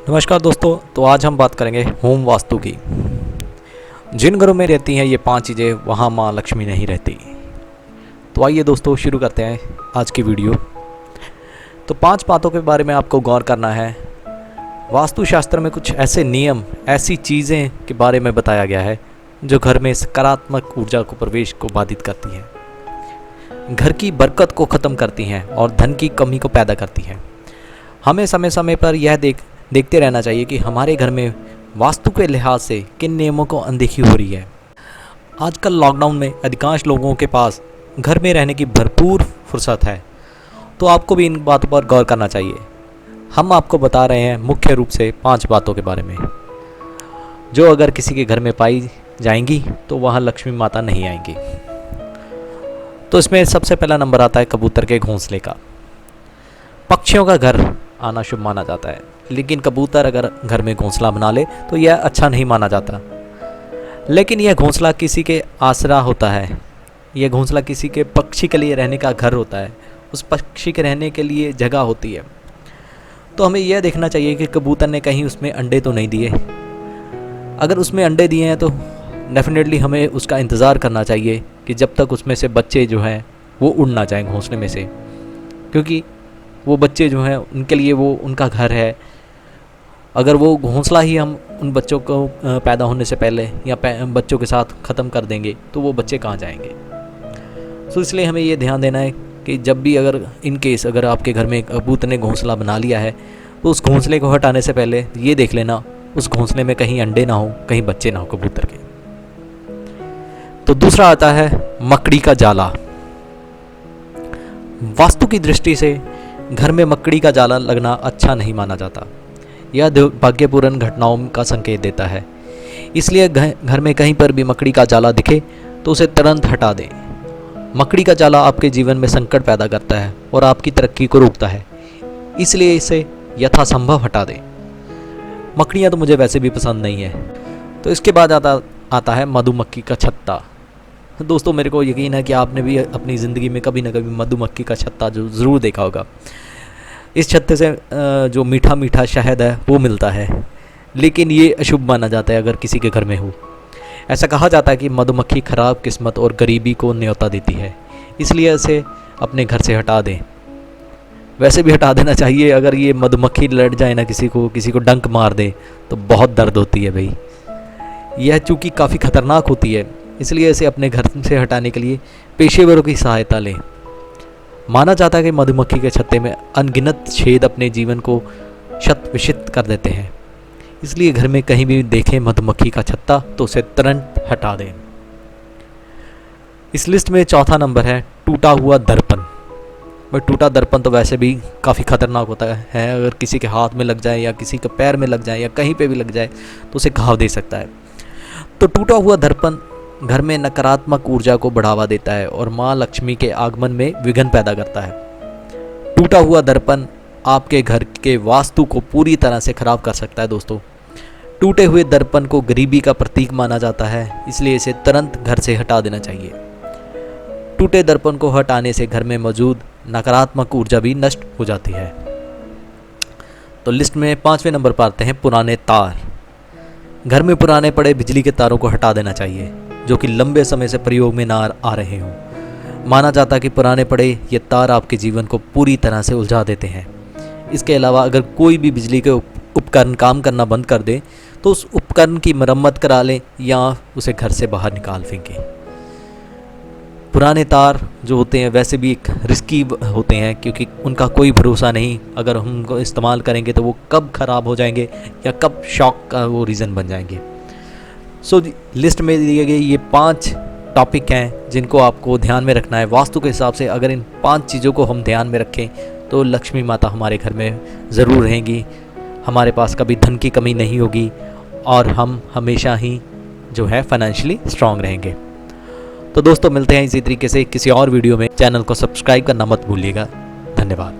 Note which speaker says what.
Speaker 1: नमस्कार दोस्तों। तो आज हम बात करेंगे होम वास्तु की। जिन घरों में रहती हैं ये 5 चीज़ें, वहाँ माँ लक्ष्मी नहीं रहती। तो आइए दोस्तों शुरू करते हैं आज की वीडियो। तो 5 बातों के बारे में आपको गौर करना है। वास्तुशास्त्र में कुछ ऐसे नियम, ऐसी चीज़ें के बारे में बताया गया है जो घर में सकारात्मक ऊर्जा को प्रवेश को बाधित करती हैं, घर की बरकत को ख़त्म करती हैं और धन की कमी को पैदा करती हैं। हमें समय समय पर यह देखते रहना चाहिए कि हमारे घर में वास्तु के लिहाज से किन नियमों को अनदेखी हो रही है। आजकल लॉकडाउन में अधिकांश लोगों के पास घर में रहने की भरपूर फुर्सत है, तो आपको भी इन बातों पर गौर करना चाहिए। हम आपको बता रहे हैं मुख्य रूप से 5 बातों के बारे में, जो अगर किसी के घर में पाई जाएंगी तो वहाँ लक्ष्मी माता नहीं आएंगी। तो इसमें सबसे पहला नंबर आता है कबूतर के घोंसले का। पक्षियों का घर आना शुभ माना जाता है, लेकिन कबूतर अगर घर में घोंसला बना ले तो यह अच्छा नहीं माना जाता। लेकिन यह घोंसला किसी के आसरा होता है, यह घोंसला किसी के पक्षी के लिए रहने का घर होता है, उस पक्षी के रहने के लिए जगह होती है। तो हमें यह देखना चाहिए कि कबूतर ने कहीं उसमें अंडे तो नहीं दिए। अगर उसमें अंडे दिए हैं तो डेफिनेटली हमें उसका इंतज़ार करना चाहिए कि जब तक उसमें से बच्चे जो हैं वो उड़ ना जाएं घोंसले में से, क्योंकि वो बच्चे जो हैं उनके लिए वो उनका घर है। अगर वो घोंसला ही हम उन बच्चों को पैदा होने से पहले या बच्चों के साथ ख़त्म कर देंगे तो वो बच्चे कहाँ जाएंगे। तो इसलिए हमें ये ध्यान देना है कि जब भी अगर इन केस अगर आपके घर में कबूतर ने घोंसला बना लिया है तो उस घोंसले को हटाने से पहले ये देख लेना उस घोंसले में कहीं अंडे ना हो, कहीं बच्चे ना हो कबूतर के। तो दूसरा आता है मकड़ी का जाला। वास्तु की दृष्टि से घर में मकड़ी का जाला लगना अच्छा नहीं माना जाता। यह दुर्भाग्यपूर्ण घटनाओं का संकेत देता है। इसलिए घर में कहीं पर भी मकड़ी का जाला दिखे तो उसे तुरंत हटा दें। मकड़ी का जाला आपके जीवन में संकट पैदा करता है और आपकी तरक्की को रोकता है, इसलिए इसे यथासंभव हटा दें। मकड़ियाँ तो मुझे वैसे भी पसंद नहीं है। तो इसके बाद आता है मधुमक्खी का छत्ता। दोस्तों मेरे को यकीन है कि आपने भी अपनी ज़िंदगी में कभी ना कभी मधुमक्खी का छत्ता जो ज़रूर देखा होगा। इस छत्ते से जो मीठा मीठा शहद है वो मिलता है, लेकिन ये अशुभ माना जाता है अगर किसी के घर में हो। ऐसा कहा जाता है कि मधुमक्खी खराब किस्मत और गरीबी को न्योता देती है, इसलिए इसे अपने घर से हटा दें। वैसे भी हटा देना चाहिए। अगर ये मधुमक्खी लड़ जाए ना किसी को डंक मार दे तो बहुत दर्द होती है भाई। यह चूँकि काफ़ी ख़तरनाक होती है, इसलिए इसे अपने घर से हटाने के लिए पेशेवरों की सहायता लें। माना जाता है कि मधुमक्खी के छत्ते में अनगिनत छेद अपने जीवन को शत विषित कर देते हैं, इसलिए घर में कहीं भी देखें मधुमक्खी का छत्ता तो उसे तुरंत हटा दें। इस लिस्ट में चौथा नंबर है टूटा हुआ दर्पण। भाई टूटा दर्पण तो वैसे भी काफ़ी ख़तरनाक होता है। अगर किसी के हाथ में लग जाए या किसी के पैर में लग जाए या कहीं पे भी लग जाए तो उसे घाव दे सकता है। तो टूटा हुआ दर्पण घर में नकारात्मक ऊर्जा को बढ़ावा देता है और माँ लक्ष्मी के आगमन में विघ्न पैदा करता है। टूटा हुआ दर्पण आपके घर के वास्तु को पूरी तरह से खराब कर सकता है। दोस्तों टूटे हुए दर्पण को गरीबी का प्रतीक माना जाता है, इसलिए इसे तुरंत घर से हटा देना चाहिए। टूटे दर्पण को हटाने से घर में मौजूद नकारात्मक ऊर्जा भी नष्ट हो जाती है। तो लिस्ट में 5वें नंबर पर आते हैं पुराने तार। घर में पुराने पड़े बिजली के तारों को हटा देना चाहिए जो कि लंबे समय से प्रयोग में ना आ रहे हों। माना जाता है कि पुराने पड़े ये तार आपके जीवन को पूरी तरह से उलझा देते हैं। इसके अलावा अगर कोई भी बिजली के उपकरण काम करना बंद कर दे तो उस उपकरण की मरम्मत करा लें या उसे घर से बाहर निकाल फेंकें। पुराने तार जो होते हैं वैसे भी एक रिस्की होते हैं, क्योंकि उनका कोई भरोसा नहीं। अगर हम उनको इस्तेमाल करेंगे तो वो कब ख़राब हो जाएंगे या कब शॉक का वो रीज़न बन जाएंगे। सो लिस्ट में दिए गए ये 5 टॉपिक हैं जिनको आपको ध्यान में रखना है वास्तु के हिसाब से। अगर इन 5 चीज़ों को हम ध्यान में रखें तो लक्ष्मी माता हमारे घर में ज़रूर रहेंगी, हमारे पास कभी धन की कमी नहीं होगी और हम हमेशा ही जो है फाइनेंशियली स्ट्रांग रहेंगे। तो दोस्तों मिलते हैं इसी तरीके से किसी और वीडियो में। चैनल को सब्सक्राइब करना मत भूलिएगा। धन्यवाद।